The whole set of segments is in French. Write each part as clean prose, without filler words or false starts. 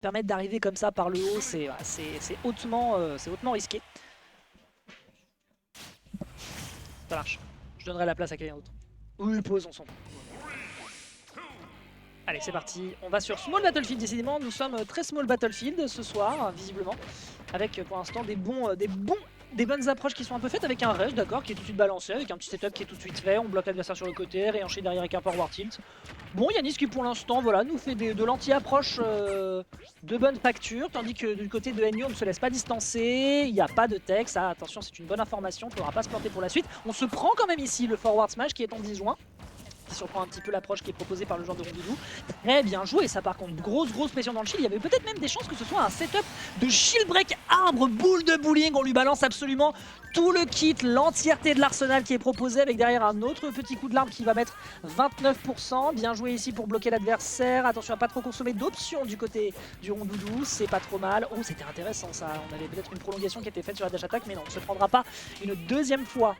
Permettre d'arriver comme ça par le haut, c'est hautement risqué. Ça marche. Je donnerai la place à quelqu'un d'autre. Oui, pause, on s'en fout. Allez, c'est parti. On va sur Small Battlefield, décidément. Nous sommes très Small Battlefield ce soir, visiblement. Avec pour l'instant des bonnes approches qui sont un peu faites avec un rush, d'accord, qui est tout de suite balancé, avec un petit setup qui est tout de suite fait. On bloque l'adversaire sur le côté, réenchaîne derrière avec un forward tilt. Bon, Yanis qui pour l'instant voilà, nous fait de l'anti-approche de bonne facture, tandis que du côté de NU on ne se laisse pas distancer, il n'y a pas de tech, ça attention c'est une bonne information, il ne faudra pas se planter pour la suite. On se prend quand même ici le forward smash qui est en disjoint, qui surprend un petit peu l'approche qui est proposée par le genre de Rondoudou. Très bien joué, ça par contre, grosse pression dans le shield. Il y avait peut-être même des chances que ce soit un setup de shield break arbre, boule de bowling. On lui balance absolument tout le kit, l'entièreté de l'arsenal qui est proposé, avec derrière un autre petit coup de l'arbre qui va mettre 29%. Bien joué ici pour bloquer l'adversaire. Attention à pas trop consommer d'options du côté du Rondoudou, c'est pas trop mal. Oh, c'était intéressant ça, on avait peut-être une prolongation qui était faite sur la dash attack, mais non, on ne se prendra pas une deuxième fois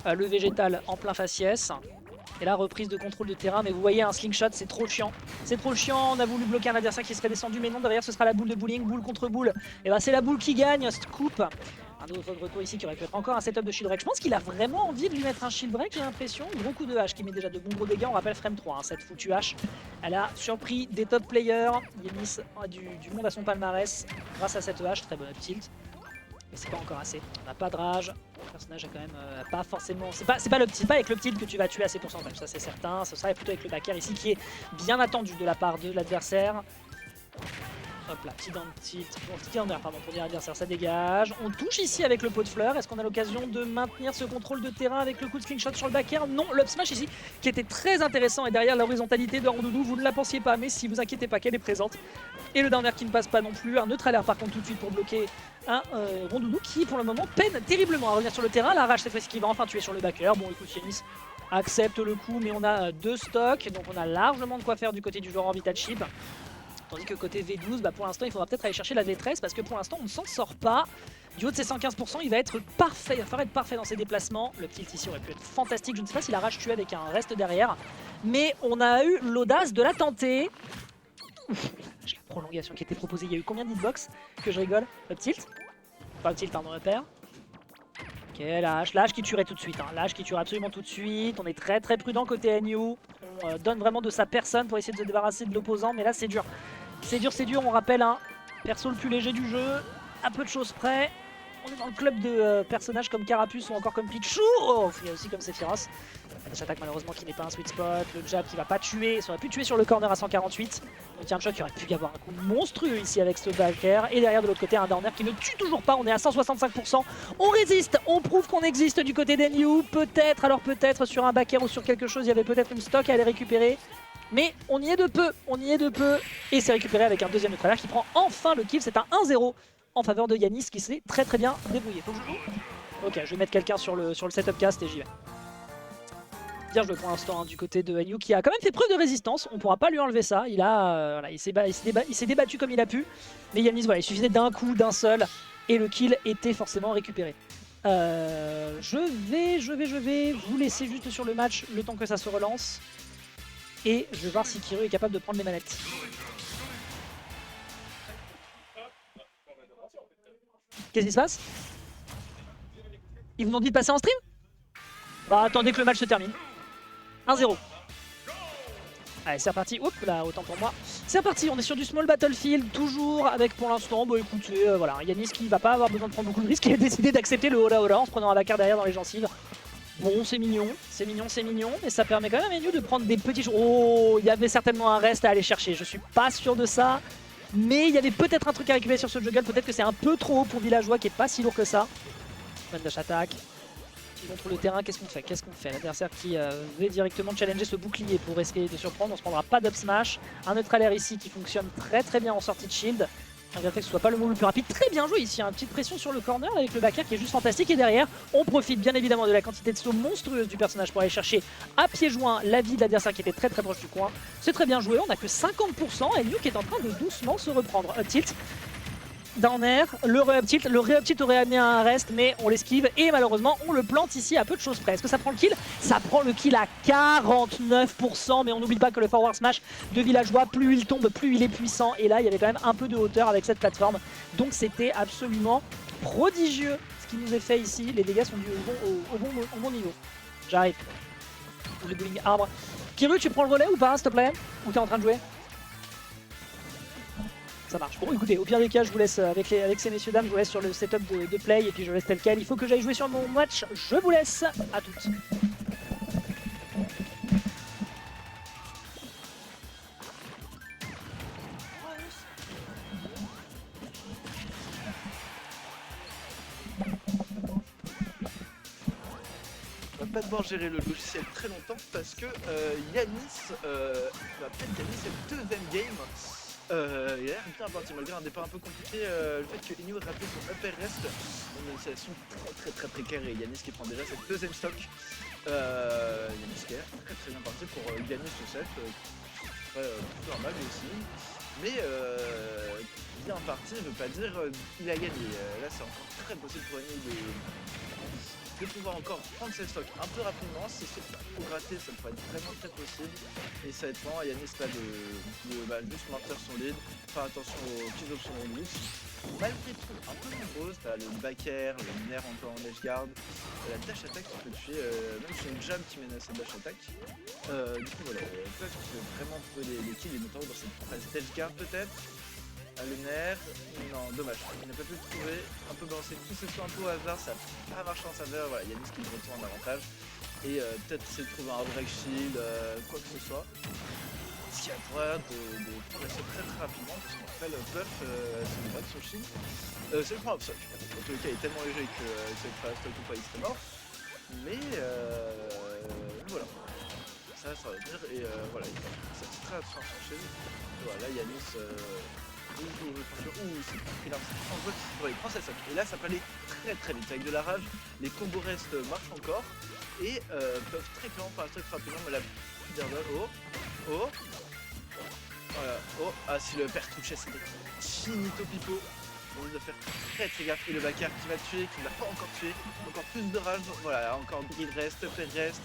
le végétal en plein faciès. Et là, reprise de contrôle de terrain, mais vous voyez un slingshot, c'est trop chiant. C'est trop chiant, on a voulu bloquer un adversaire qui serait descendu, mais non, derrière ce sera la boule de bowling, boule contre boule. Et bah c'est la boule qui gagne, scoop. Un autre retour ici qui aurait pu être encore un setup de shield break. Je pense qu'il a vraiment envie de lui mettre un shield break, j'ai l'impression. Gros coup de hache qui met déjà de bons gros dégâts, on rappelle Frame 3, hein, cette foutue hache. Elle a surpris des top players, Yanis a du monde à son palmarès grâce à cette hache, très bonne up tilt. Mais c'est pas encore assez, on n'a pas de rage. Le personnage a quand même pas forcément. C'est pas avec le tilt que tu vas tuer à ces pourcentages, ça c'est certain. Ce sera plutôt avec le backer ici qui est bien attendu de la part de l'adversaire. Hop là, petit down tilt, petit under, pardon, pour dire l'adversaire, ça dégage. On touche ici avec le pot de fleurs. Est-ce qu'on a l'occasion de maintenir ce contrôle de terrain avec le coup de slingshot sur le backer? Non, l'up smash ici qui était très intéressant et derrière l'horizontalité de Rondoudou, vous ne la pensiez pas, mais si vous inquiétez pas qu'elle est présente. Et le downer qui ne passe pas non plus, un neutral air par contre tout de suite pour bloquer un Rondoudou qui pour le moment peine terriblement à revenir sur le terrain. La rage cette fois-ci qui va enfin tuer sur le backer. Bon écoute, Yanis accepte le coup, mais on a deux stocks, donc on a largement de quoi faire du côté du joueur Orbital Chip. Tandis que côté V12, bah pour l'instant il faudra peut-être aller chercher la V13 parce que pour l'instant on ne s'en sort pas. Du haut de ses 115%, il va être parfait, il va falloir être parfait dans ses déplacements. Le tilt ici aurait pu être fantastique, je ne sais pas si la rage tuait avec un reste derrière. Mais on a eu l'audace de la tenter. Ouf, la prolongation qui était proposée, il y a eu combien d'hitbox que je rigole? Up tilt? Pas up tilt, pardon, repère. Ok, lâche qui tuerait tout de suite, hein. Lâche qui tuerait absolument tout de suite. On est très prudent côté NU. On donne vraiment de sa personne pour essayer de se débarrasser de l'opposant, mais là c'est dur. C'est dur, on rappelle, hein. Perso le plus léger du jeu, à peu de choses près. On est dans le club de personnages comme Carapuce ou encore comme Pichu. Oh, il y a aussi comme Sephiroth. La attaque malheureusement qui n'est pas un sweet spot. Le jab qui va pas tuer, ça aurait pu tuer sur le corner à 148. Le turn shot qui aurait pu y avoir un coup monstrueux ici avec ce backer. Et derrière de l'autre côté un downer qui ne tue toujours pas, on est à 165%. On résiste, on prouve qu'on existe du côté d'NU. Peut-être, alors peut-être sur un backer ou sur quelque chose, il y avait peut-être une stock à aller récupérer. Mais on y est de peu, et c'est récupéré avec un deuxième neutralaire qui prend enfin le kill. C'est un 1-0 en faveur de Yanis qui s'est très bien débrouillé. Faut que je joue ? Ok, je vais mettre quelqu'un sur le setup cast et j'y vais. Bien joué pour l'instant hein, du côté de NU qui a quand même fait preuve de résistance. On pourra pas lui enlever ça. Il a, voilà, il s'est débattu comme il a pu. Mais Yanis, voilà, il suffisait d'un coup, d'un seul, et le kill était forcément récupéré. Je vais vous laisser juste sur le match le temps que ça se relance. Et je vais voir si Kiru est capable de prendre les manettes. Qu'est-ce qui se passe? Ils vous ont dit de passer en stream? Bah attendez que le match se termine. 1-0. Allez c'est reparti, hop là autant pour moi. C'est reparti, on est sur du small battlefield, toujours avec pour l'instant, bon écoutez, voilà, Yanis qui va pas avoir besoin de prendre beaucoup de risques, il a décidé d'accepter le hola hola en se prenant un backer derrière dans les gencives. Bon, c'est mignon, mais ça permet quand même à NU de prendre des petits... Oh, il y avait certainement un reste à aller chercher, je suis pas sûr de ça. Mais il y avait peut-être un truc à récupérer sur ce juggle, peut-être que c'est un peu trop haut pour Villageois qui est pas si lourd que ça. Bonne dash attaque. Qui contre le terrain, qu'est-ce qu'on fait? L'adversaire qui va directement challenger ce bouclier pour essayer de surprendre, on se prendra pas d'up smash. Un neutral air ici qui fonctionne très bien en sortie de shield. Malgré le fait que ce soit pas le move le plus rapide, très bien joué ici, une petite pression sur le corner avec le backer qui est juste fantastique et derrière on profite bien évidemment de la quantité de saut monstrueuse du personnage pour aller chercher à pieds joints la vie de l'adversaire qui était très proche du coin. C'est très bien joué, on a que 50% et NU qui est en train de doucement se reprendre. Up tilt. down air, le re-up tilt. Le re-up tilt aurait amené à un rest, mais on l'esquive et malheureusement on le plante ici à peu de choses près. Est-ce que ça prend le kill? Ça prend le kill à 49%, mais on n'oublie pas que le forward smash de Villageois, plus il tombe, plus il est puissant. Et là, il y avait quand même un peu de hauteur avec cette plateforme. Donc c'était absolument prodigieux ce qui nous est fait ici. Les dégâts sont dus au bon niveau. J'arrive. Le bowling arbre. Kiru, tu prends le relais ou pas, s'il te plaît? Ou t'es en train de jouer? Ça marche. Bon, écoutez, au pire des cas, je vous laisse avec ces messieurs dames, je vous laisse sur le setup de play et puis je laisse tel quel. Il faut que j'aille jouer sur mon match. Je vous laisse. À toutes. On va pas devoir gérer le logiciel très longtemps parce que Yanis va peut-être gagner cette deuxième game. Il a l'air bien parti malgré un départ un peu compliqué. Le fait que Inu ait raté son upper rest, une situation très précaire et Yanis qui prend déjà cette deuxième stock. Yanis qui est très bien parti pour gagner ce set. Plutôt normal aussi. Mais bien parti ne veut pas dire qu'il a gagné. Là c'est encore très possible pour Inu de pouvoir encore prendre ses stocks un peu rapidement. Si c'est pour gratter, ça pourrait être vraiment très possible. Et ça va être vraiment à Yanis là de juste maintenir son lead, faire attention aux petites options de glitch. Malgré tout, un peu nombreuses, t'as le back air, le nerf encore en edge guard, la dash attack qui peut tuer, même sur une jam qui mène à cette dash attack. Du coup voilà, peut-être qu'il peut vraiment trouver les kills, et notamment dans cette phase d'edge guard peut-être. Le nerf, non, dommage, il n'a pas pu le trouver, un peu balancé tous ses soins un peu au hasard, ça n'a pas marché en sa faveur, voilà, Yanis qui retourne en avantage, et peut-être essayer de trouver un break shield, quoi que ce soit, ce qui a pour l'air de progresser très rapidement, parce qu'on rappelle, Buff, c'est une break sur le shield, c'est le point off-stock, en tous les cas il est tellement léger que c'est pas stock ou pas il serait mort, mais voilà, ça va venir, et voilà, ça c'est très attention sur le shield, voilà, Yanis... Ouh, c'est pris l'arme, c'est dangereux. Ouais, il prend sa stock. Et là, ça peut aller très vite. Avec de la rage, les combos restent marchent encore et peuvent très clairement faire un stock rapidement. Mais la oh, voilà, oh, ah, si le père touchait, c'était finito pipo. On doit faire très gaffe. Et le backer qui va tuer, qui ne l'a pas encore tué. Encore plus de rage. Voilà, encore grid reste, play reste.